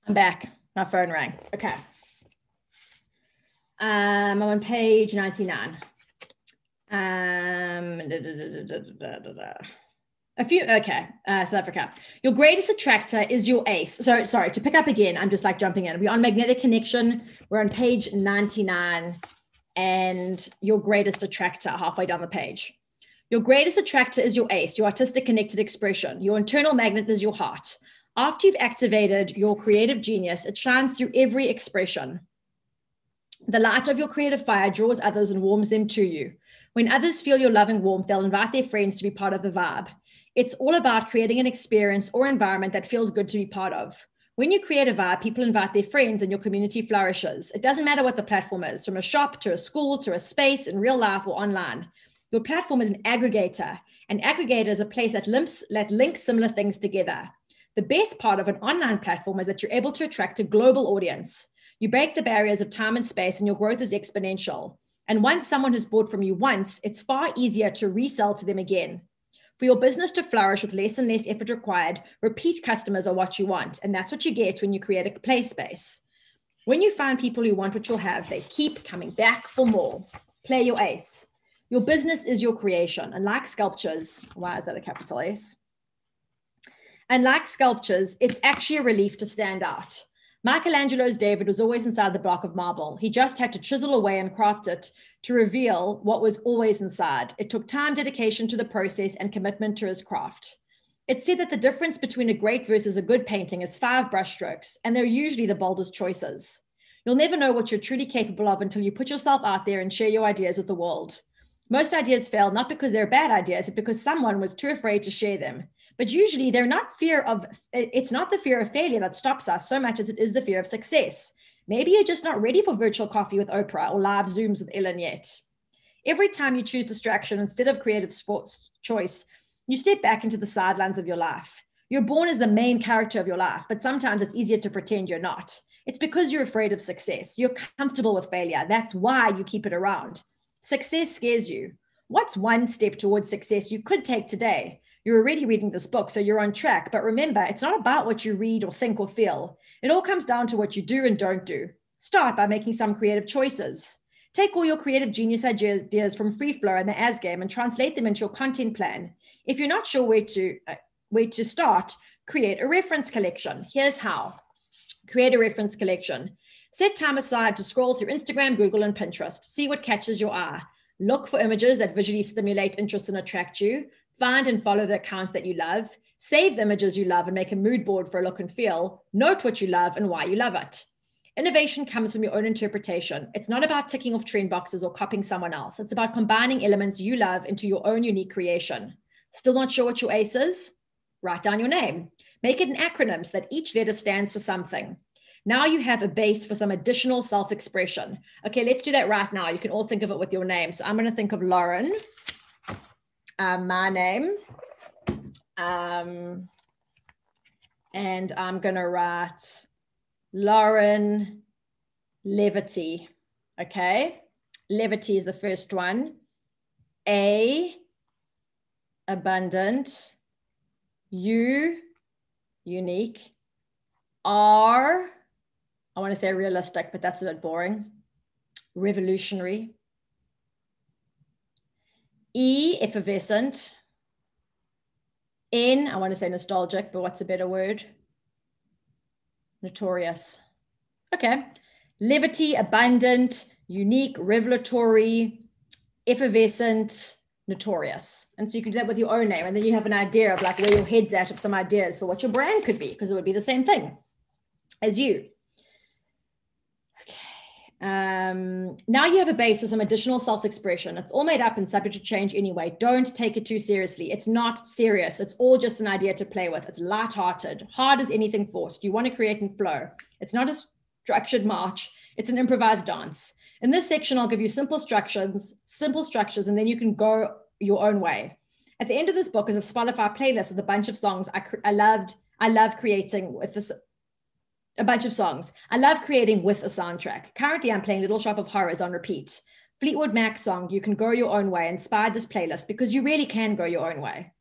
I'm back. My phone rang. Okay. I'm on page 99. South Africa. Your greatest attractor is your ace. So sorry, to pick up again, I'm just like jumping in. We're on magnetic connection. We're on page 99 and your greatest attractor halfway down the page. Your greatest attractor is your ace, your artistic connected expression. Your internal magnet is your heart. After you've activated your creative genius, it shines through every expression. The light of your creative fire draws others and warms them to you. When others feel your loving warmth, they'll invite their friends to be part of the vibe. It's all about creating an experience or environment that feels good to be part of. When you create a vibe, people invite their friends and your community flourishes. It doesn't matter what the platform is, from a shop to a school to a space in real life or online. Your platform is an aggregator. An aggregator is a place that links similar things together. The best part of an online platform is that you're able to attract a global audience. You break the barriers of time and space and your growth is exponential. And once someone has bought from you once, it's far easier to resell to them again. For your business to flourish with less and less effort required, repeat customers are what you want. And that's what you get when you create a play space. When you find people who want what you'll have, they keep coming back for more. Play your ace. Your business is your creation. And like sculptures, why is that a capital S? And like sculptures, it's actually a relief to stand out. Michelangelo's David was always inside the block of marble. He just had to chisel away and craft it to reveal what was always inside. It took time, dedication to the process, and commitment to his craft. It's said that the difference between a great versus a good painting is 5 brushstrokes, and they're usually the boldest choices. You'll never know what you're truly capable of until you put yourself out there and share your ideas with the world. Most ideas fail not because they're bad ideas, but because someone was too afraid to share them. But usually it's not the fear of failure that stops us so much as it is the fear of success. Maybe you're just not ready for virtual coffee with Oprah or live Zooms with Ellen yet. Every time you choose distraction instead of creative choice, you step back into the sidelines of your life. You're born as the main character of your life, but sometimes it's easier to pretend you're not. It's because you're afraid of success. You're comfortable with failure. That's why you keep it around. Success scares you. What's one step towards success you could take today? You're already reading this book, so you're on track. But remember, it's not about what you read or think or feel. It all comes down to what you do and don't do. Start by making some creative choices. Take all your creative genius ideas from Free Flow and the As Game and translate them into your content plan. If you're not sure where to start, create a reference collection. Here's how. Create a reference collection. Set time aside to scroll through Instagram, Google, and Pinterest. See what catches your eye. Look for images that visually stimulate interest and attract you. Find and follow the accounts that you love. Save the images you love and make a mood board for a look and feel. Note what you love and why you love it. Innovation comes from your own interpretation. It's not about ticking off trend boxes or copying someone else. It's about combining elements you love into your own unique creation. Still not sure what your ace is? Write down your name. Make it an acronym so that each letter stands for something. Now you have a base for some additional self-expression. Okay, let's do that right now. You can all think of it with your name. So I'm going to think of Lauren. My name, and I'm going to write Lauren Levity. Okay, Levity is the first one. A, abundant. U, unique. R, I want to say realistic, but that's a bit boring. Revolutionary. E, effervescent. N, I want to say nostalgic, but what's a better word? Notorious. Okay. Levity, abundant, unique, revelatory, effervescent, notorious. And so you can do that with your own name. And then you have an idea of like where your head's at of some ideas for what your brand could be, because it would be the same thing as you. Now you have a base for some additional self-expression. It's all made up and subject to change anyway. Don't take it too seriously. It's not serious. It's all just an idea to play with. It's lighthearted, hard as anything forced. You want to create and flow. It's not a structured march. It's an improvised dance. In this section, I'll give you simple structures, and then you can go your own way. At the end of this book is a Spotify playlist with a bunch of songs I love creating with this. A bunch of songs. I love creating with a soundtrack. Currently, I'm playing Little Shop of Horrors on repeat. Fleetwood Mac song, You Can Go Your Own Way, inspired this playlist because you really can go your own way.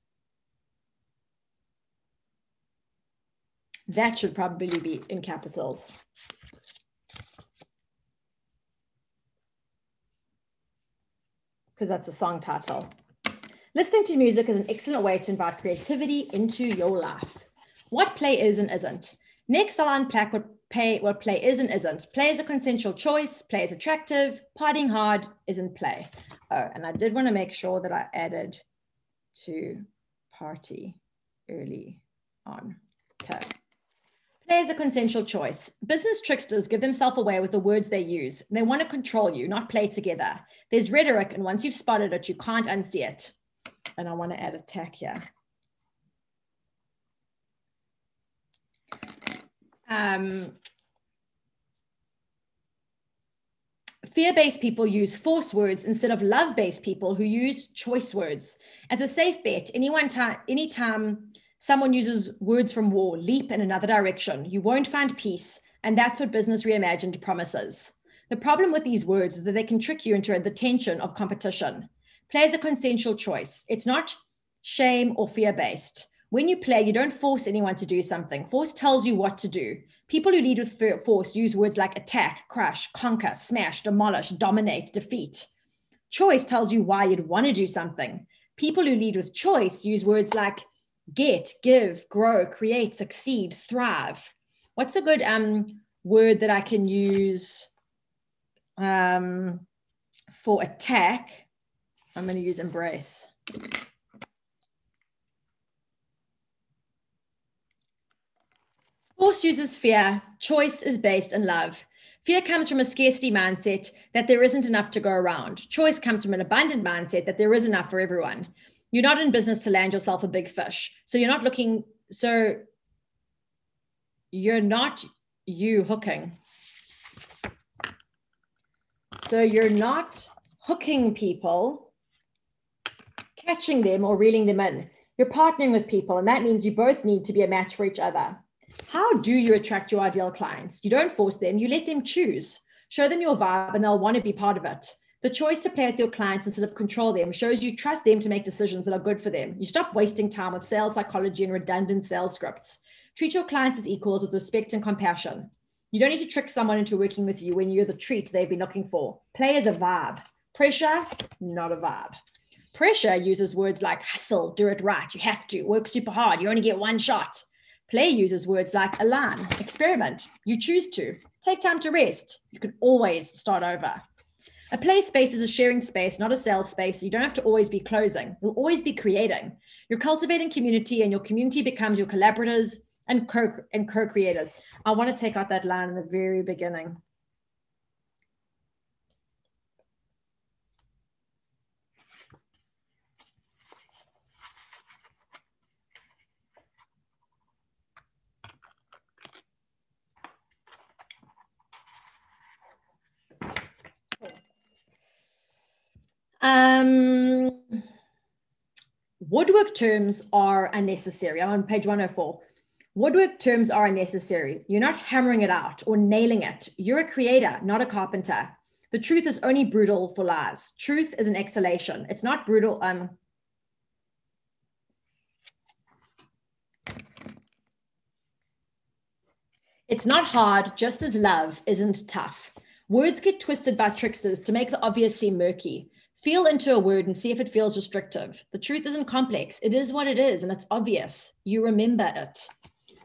That should probably be in capitals. Because that's a song title. Listening to music is an excellent way to invite creativity into your life. What play is and isn't. Next, I'll unpack what play is and isn't. Play is a consensual choice. Play is attractive. Partying hard isn't play. Oh, and I did want to make sure that I added to party early on. Okay. Play is a consensual choice. Business tricksters give themselves away with the words they use. They want to control you, not play together. There's rhetoric, and once you've spotted it, you can't unsee it. And I want to add a tag here. Fear-based people use force words instead of love-based people who use choice words. As a safe bet, anytime someone uses words from war, leap in another direction, you won't find peace, and that's what Business Reimagined promises. The problem with these words is that they can trick you into the tension of competition. Play is a consensual choice. It's not shame or fear-based. When you play, you don't force anyone to do something. Force tells you what to do. People who lead with force use words like attack, crush, conquer, smash, demolish, dominate, defeat. Choice tells you why you'd want to do something. People who lead with choice use words like get, give, grow, create, succeed, thrive. What's a good word that I can use for attack? I'm going to use embrace. Force uses fear. Choice is based in love. Fear comes from a scarcity mindset that there isn't enough to go around. Choice comes from an abundant mindset that there is enough for everyone. You're not in business to land yourself a big fish. So you're not hooking. So you're not hooking people, catching them or reeling them in. You're partnering with people, and that means you both need to be a match for each other. How do you attract your ideal clients? You don't force them, you let them choose. Show them your vibe and they'll want to be part of it. The choice to play with your clients instead of control them shows you trust them to make decisions that are good for them. You stop wasting time with sales psychology and redundant sales scripts. Treat your clients as equals with respect and compassion. You don't need to trick someone into working with you when you're the treat they've been looking for. Play is a vibe. Pressure, not a vibe. Pressure uses words like hustle, do it right, you have to, work super hard, you only get one shot. Play uses words like align, experiment, you choose to, take time to rest, you can always start over. A play space is a sharing space, not a sales space. You don't have to always be closing. You'll always be creating. You're cultivating community, and your community becomes your collaborators and co-creators. I want to take out that line in the very beginning. Woodwork terms are unnecessary. I'm on page 104. Woodwork terms are unnecessary. You're not hammering it out or nailing it. You're a creator, not a carpenter. The truth is only brutal for lies. Truth is an exhalation. It's not brutal. It's not hard, just as love isn't tough. Words get twisted by tricksters to make the obvious seem murky. Feel into a word and see if it feels restrictive. The truth isn't complex. It is what it is, and it's obvious. You remember it.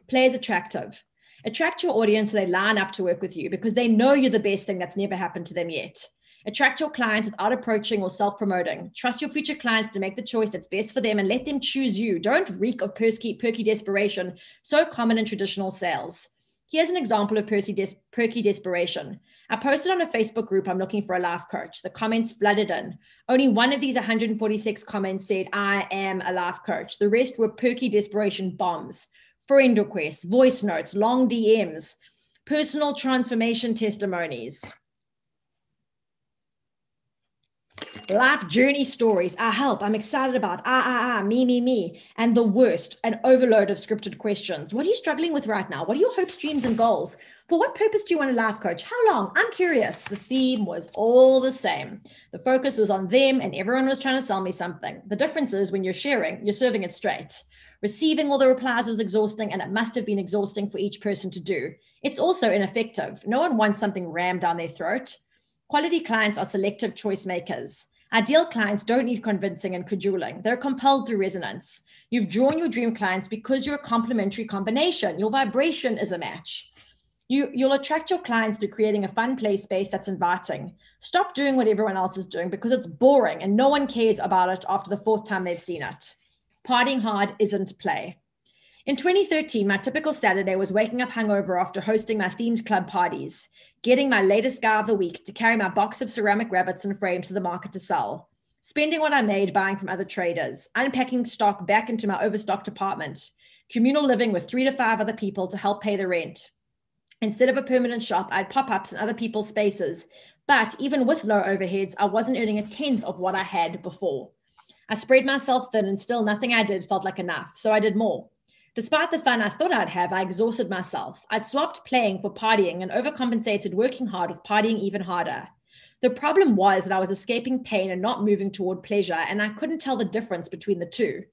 Play is attractive. Attract your audience so they line up to work with you because they know you're the best thing that's never happened to them yet. Attract your clients without approaching or self-promoting. Trust your future clients to make the choice that's best for them and let them choose you. Don't reek of perky desperation, so common in traditional sales. Here's an example of perky desperation. I posted on a Facebook group, I'm looking for a life coach. The comments flooded in. Only one of these 146 comments said, I am a life coach. The rest were perky desperation bombs, friend requests, voice notes, long DMs, personal transformation testimonies, life journey stories. I help, I'm excited about, me. And the worst, an overload of scripted questions. What are you struggling with right now? What are your hopes, dreams, and goals? For what purpose do you want a life coach? How long? I'm curious. The theme was all the same. The focus was on them and everyone was trying to sell me something. The difference is when you're sharing, you're serving it straight. Receiving all the replies was exhausting, and it must have been exhausting for each person to do. It's also ineffective. No one wants something rammed down their throat. Quality clients are selective choice makers. Ideal clients don't need convincing and cajoling. They're compelled through resonance. You've drawn your dream clients because you're a complementary combination. Your vibration is a match. You'll attract your clients through creating a fun play space that's inviting. Stop doing what everyone else is doing because it's boring and no one cares about it after the fourth time they've seen it. Partying hard isn't play. In 2013, my typical Saturday was waking up hungover after hosting my themed club parties, getting my latest guy of the week to carry my box of ceramic rabbits and frames to the market to sell, spending what I made buying from other traders, unpacking stock back into my overstocked apartment, communal living with 3 to 5 other people to help pay the rent. Instead of a permanent shop, I'd pop-ups in other people's spaces. But even with low overheads, I wasn't earning a tenth of what I had before. I spread myself thin and still nothing I did felt like enough, so I did more. Despite the fun I thought I'd have, I exhausted myself. I'd swapped playing for partying and overcompensated working hard with partying even harder. The problem was that I was escaping pain and not moving toward pleasure, and I couldn't tell the difference between the two.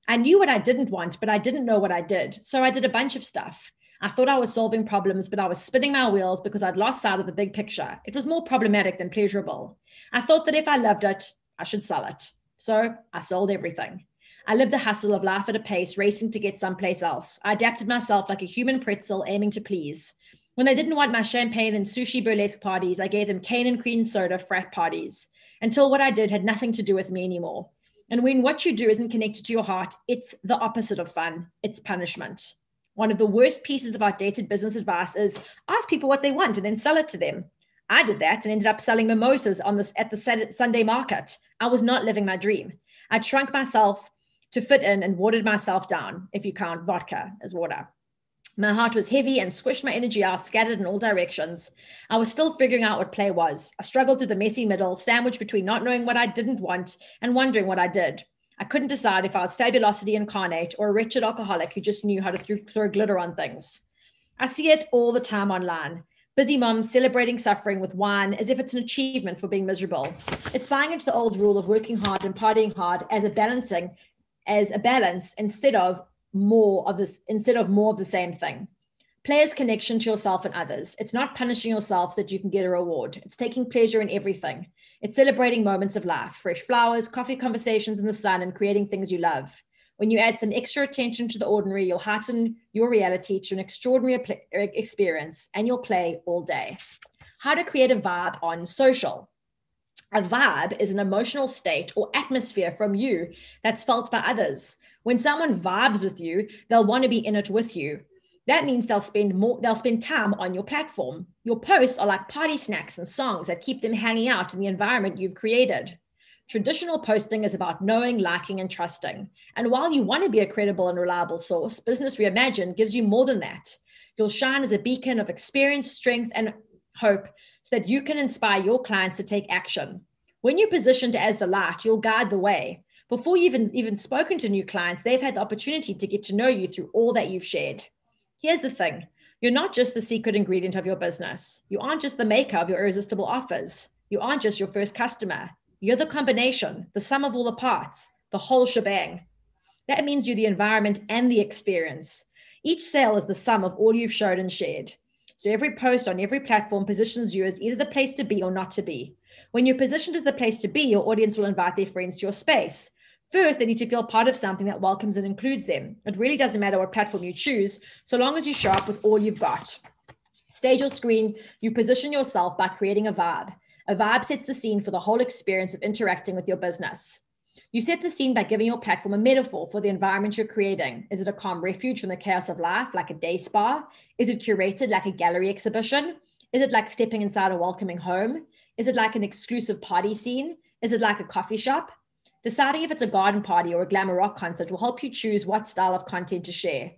I knew what I didn't want, but I didn't know what I did, so I did a bunch of stuff. I thought I was solving problems, but I was spinning my wheels because I'd lost sight of the big picture. It was more problematic than pleasurable. I thought that if I loved it, I should sell it. So I sold everything. I lived the hustle of life at a pace, racing to get someplace else. I adapted myself like a human pretzel, aiming to please. When they didn't want my champagne and sushi burlesque parties, I gave them cane and cream soda frat parties, until what I did had nothing to do with me anymore. And when what you do isn't connected to your heart, it's the opposite of fun. It's punishment. One of the worst pieces of outdated business advice is ask people what they want and then sell it to them. I did that and ended up selling mimosas at the Sunday market. I was not living my dream. I shrunk myself to fit in and watered myself down, if you count vodka as water. My heart was heavy and squished my energy out, scattered in all directions. I was still figuring out what play was. I struggled through the messy middle, sandwiched between not knowing what I didn't want and wondering what I did. I couldn't decide if I was fabulosity incarnate or a wretched alcoholic who just knew how to throw glitter on things. I see it all the time online. Busy moms celebrating suffering with wine as if it's an achievement for being miserable. It's buying into the old rule of working hard and partying hard as a balance instead of more of the same thing. Play is connection to yourself and others. It's not punishing yourself so that you can get a reward. It's taking pleasure in everything. It's celebrating moments of life, fresh flowers, coffee conversations in the sun, and creating things you love. When you add some extra attention to the ordinary, you'll heighten your reality to an extraordinary experience, and you'll play all day. How to create a vibe on social. A vibe is an emotional state or atmosphere from you that's felt by others. When someone vibes with you, they'll want to be in it with you. That means they'll spend time on your platform. Your posts are like party snacks and songs that keep them hanging out in the environment you've created. Traditional posting is about knowing, liking, and trusting. And while you want to be a credible and reliable source, Business Reimagined gives you more than that. You'll shine as a beacon of experience, strength, and hope so that you can inspire your clients to take action. When you're positioned as the light, you'll guide the way. Before you've even spoken to new clients, they've had the opportunity to get to know you through all that you've shared. Here's the thing. You're not just the secret ingredient of your business. You aren't just the maker of your irresistible offers. You aren't just your first customer. You're the combination, the sum of all the parts, the whole shebang. That means you're the environment and the experience. Each sale is the sum of all you've showed and shared. So every post on every platform positions you as either the place to be or not to be. When you're positioned as the place to be, your audience will invite their friends to your space. First, they need to feel part of something that welcomes and includes them. It really doesn't matter what platform you choose, so long as you show up with all you've got. Stage or screen, you position yourself by creating a vibe. A vibe sets the scene for the whole experience of interacting with your business. You set the scene by giving your platform a metaphor for the environment you're creating. Is it a calm refuge from the chaos of life, like a day spa? Is it curated like a gallery exhibition? Is it like stepping inside a welcoming home? Is it like an exclusive party scene? Is it like a coffee shop? Deciding if it's a garden party or a glamour rock concert will help you choose what style of content to share.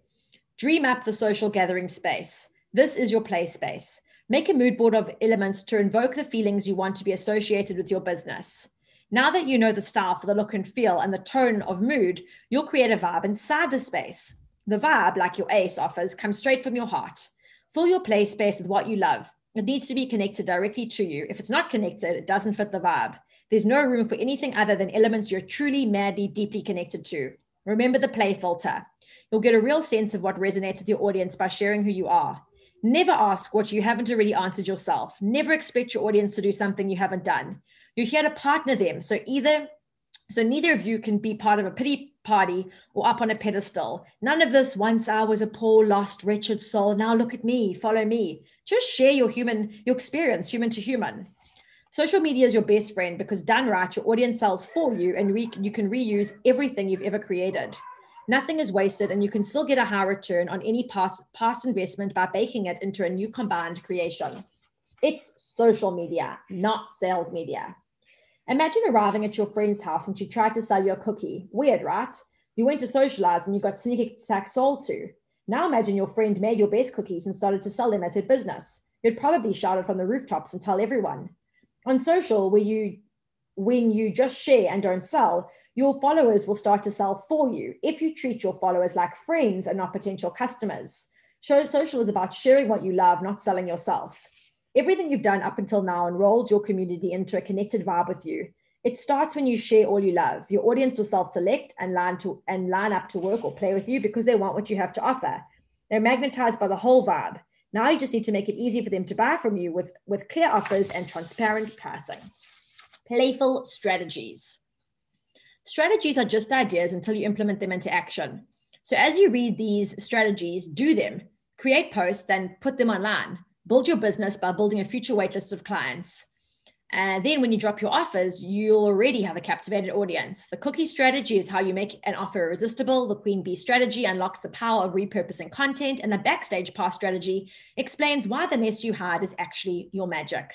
Dream up the social gathering space. This is your play space. Make a mood board of elements to invoke the feelings you want to be associated with your business. Now that you know the style for the look and feel and the tone of mood, you'll create a vibe inside the space. The vibe, like your ACE offers, comes straight from your heart. Fill your play space with what you love. It needs to be connected directly to you. If it's not connected, it doesn't fit the vibe. There's no room for anything other than elements you're truly, madly, deeply connected to. Remember the play filter. You'll get a real sense of what resonates with your audience by sharing who you are. Never ask what you haven't already answered yourself. Never expect your audience to do something you haven't done. You're here to partner them. So neither of you can be part of a pity party or up on a pedestal. None of this, once I was a poor, lost, wretched soul. Now look at me, follow me. Just share your experience, human to human. Social media is your best friend because done right, your audience sells for you and you can reuse everything you've ever created. Nothing is wasted and you can still get a high return on any past investment by baking it into a new combined creation. It's social media, not sales media. Imagine arriving at your friend's house and she tried to sell you a cookie. Weird, right? You went to socialize and you got sneak attack sold to. Now imagine your friend made your best cookies and started to sell them as her business. You'd probably shout it from the rooftops and tell everyone. On social, when you just share and don't sell, your followers will start to sell for you if you treat your followers like friends and not potential customers. Social is about sharing what you love, not selling yourself. Everything you've done up until now enrolls your community into a connected vibe with you. It starts when you share all you love. Your audience will self-select and line up to work or play with you because they want what you have to offer. They're magnetized by the whole vibe. Now you just need to make it easy for them to buy from you with clear offers and transparent pricing. Playful strategies. Strategies are just ideas until you implement them into action. So as you read these strategies, do them. Create posts and put them online. Build your business by building a future waitlist of clients. And then when you drop your offers, you'll already have a captivated audience. The cookie strategy is how you make an offer irresistible. The queen bee strategy unlocks the power of repurposing content. And the backstage pass strategy explains why the mess you hide is actually your magic.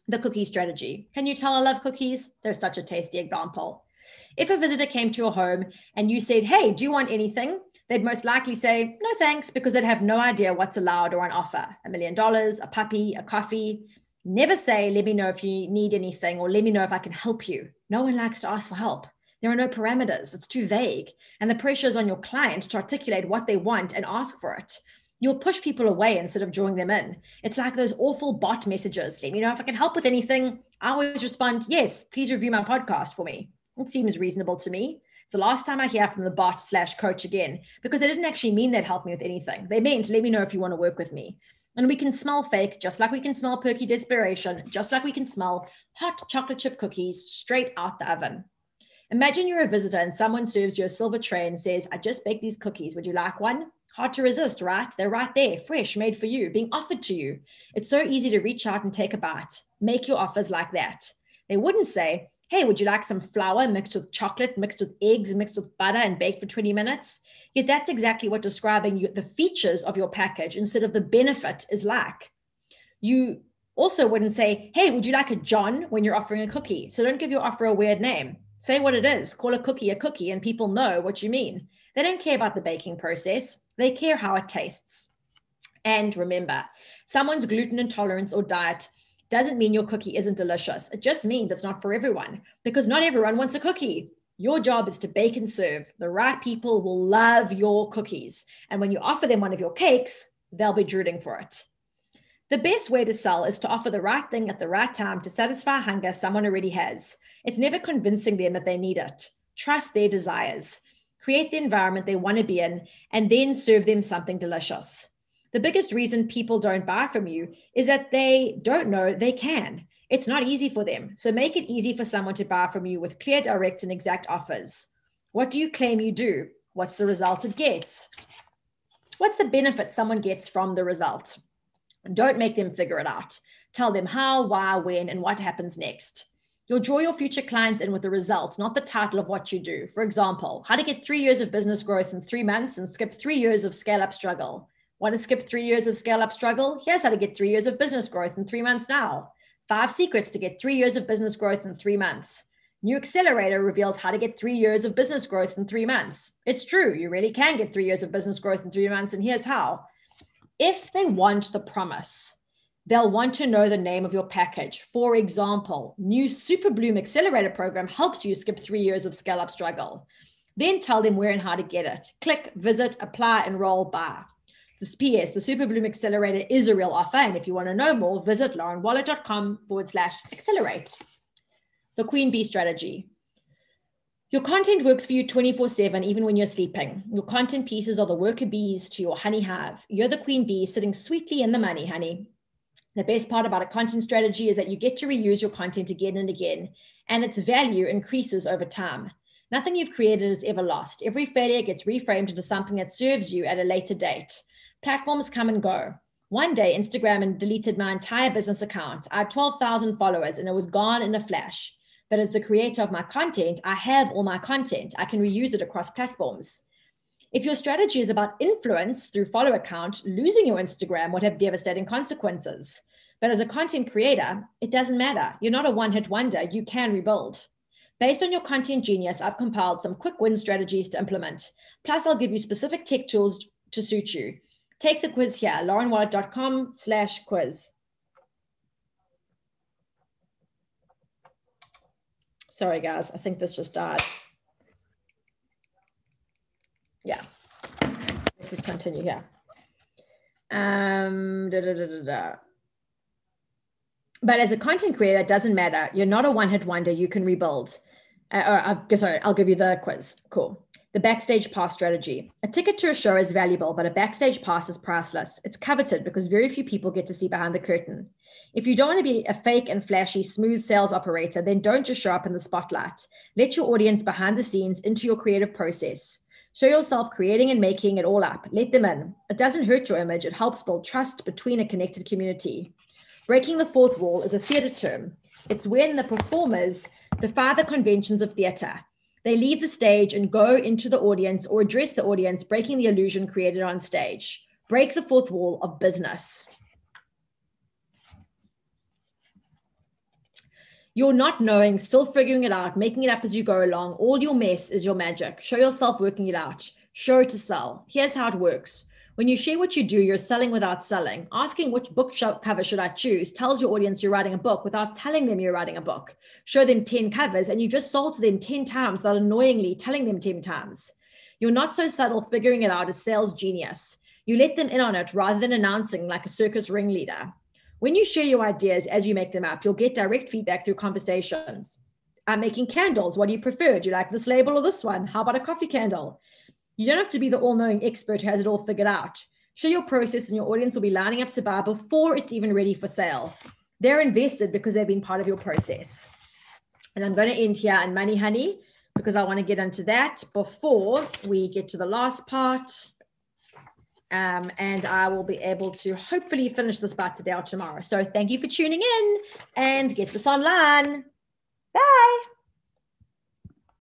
The cookie strategy. Can you tell I love cookies? They're such a tasty example. If a visitor came to your home and you said, hey, do you want anything? They'd most likely say, no, thanks, because they'd have no idea what's allowed or on offer. $1 million, a puppy, a coffee. Never say, let me know if you need anything or let me know if I can help you. No one likes to ask for help. There are no parameters. It's too vague. And the pressure is on your client to articulate what they want and ask for it. You'll push people away instead of drawing them in. It's like those awful bot messages. Let me know if I can help with anything. I always respond, yes, please review my podcast for me. It seems reasonable to me. It's the last time I hear from the bot/coach again, because they didn't actually mean they'd help me with anything. They meant, let me know if you want to work with me. And we can smell fake, just like we can smell perky desperation, just like we can smell hot chocolate chip cookies straight out the oven. Imagine you're a visitor and someone serves you a silver tray and says, I just baked these cookies. Would you like one? Hard to resist, right? They're right there, fresh, made for you, being offered to you. It's so easy to reach out and take a bite. Make your offers like that. They wouldn't say, hey, would you like some flour mixed with chocolate, mixed with eggs, mixed with butter and baked for 20 minutes? Yet that's exactly what describing the features of your package instead of the benefit is like. You also wouldn't say, hey, would you like a John when you're offering a cookie? So don't give your offer a weird name. Say what it is. Call a cookie, and people know what you mean. They don't care about the baking process. They care how it tastes. And remember, someone's gluten intolerance or diet doesn't mean your cookie isn't delicious. It just means it's not for everyone, because not everyone wants a cookie. Your job is to bake and serve. The right people will love your cookies. And when you offer them one of your cakes, they'll be rooting for it. The best way to sell is to offer the right thing at the right time to satisfy hunger someone already has. It's never convincing them that they need it. Trust their desires. Create the environment they want to be in, and then serve them something delicious. The biggest reason people don't buy from you is that they don't know they can. It's not easy for them. So make it easy for someone to buy from you with clear, direct, and exact offers. What do you claim you do? What's the result it gets? What's the benefit someone gets from the result? Don't make them figure it out. Tell them how, why, when, and what happens next. You'll draw your future clients in with the results, not the title of what you do. For example, how to get 3 years of business growth in 3 months and skip 3 years of scale-up struggle. Want to skip 3 years of scale-up struggle? Here's how to get 3 years of business growth in 3 months now. 5 secrets to get 3 years of business growth in 3 months. New Accelerator reveals how to get 3 years of business growth in 3 months. It's true, you really can get 3 years of business growth in 3 months, and here's how. If they want the promise, they'll want to know the name of your package. For example, new Super Bloom Accelerator program helps you skip 3 years of scale-up struggle. Then tell them where and how to get it. Click, visit, apply, enroll, buy. This PS, the Super Bloom Accelerator is a real offer. And if you want to know more, visit laurenwallet.com/accelerate. The Queen Bee strategy. Your content works for you 24/7, even when you're sleeping. Your content pieces are the worker bees to your honey hive. You're the queen bee sitting sweetly in the money, honey. The best part about a content strategy is that you get to reuse your content again and again, and its value increases over time. Nothing you've created is ever lost. Every failure gets reframed into something that serves you at a later date. Platforms come and go. One day, Instagram deleted my entire business account. I had 12,000 followers and it was gone in a flash. But as the creator of my content, I have all my content. I can reuse it across platforms. If your strategy is about influence through follower count, losing your Instagram would have devastating consequences. But as a content creator, it doesn't matter. You're not a one-hit wonder. You can rebuild. Based on your content genius, I've compiled some quick win strategies to implement. Plus, I'll give you specific tech tools to suit you. Take the quiz here, laurenwallet.com/quiz. Sorry, guys. I think this just died. Yeah. Let's just continue here. But as a content creator, it doesn't matter. You're not a one-hit wonder. You can rebuild. Sorry, I'll give you the quiz. Cool. The Backstage pass strategy. A ticket to a show is valuable, but a Backstage pass is priceless. It's coveted because very few people get to see behind the curtain. If you don't want to be a fake and flashy, smooth sales operator, then don't just show up in the spotlight. Let your audience behind the scenes into your creative process. Show yourself creating and making it all up. Let them in. It doesn't hurt your image. It helps build trust between a connected community. Breaking the fourth wall is a theater term. It's when the performers defy the conventions of theater. They leave the stage and go into the audience or address the audience, breaking the illusion created on stage. Break the fourth wall of business. You're not knowing, still figuring it out, making it up as you go along. All your mess is your magic. Show yourself working it out. Show to sell. Here's how it works. When you share what you do, you're selling without selling. Asking which book cover should I choose tells your audience you're writing a book without telling them you're writing a book. Show them 10 covers and you just sold to them 10 times without annoyingly telling them 10 times. You're not so subtle figuring it out as sales genius. You let them in on it rather than announcing like a circus ringleader. When you share your ideas as you make them up, you'll get direct feedback through conversations. I'm making candles. What do you prefer? Do you like this label or this one? How about a coffee candle? You don't have to be the all-knowing expert who has it all figured out. Share your process and your audience will be lining up to buy before it's even ready for sale. They're invested because they've been part of your process. And I'm going to end here on Money Honey because I want to get into that before we get to the last part. And I will be able to hopefully finish this by today or tomorrow. So thank you for tuning in and get this online. Bye.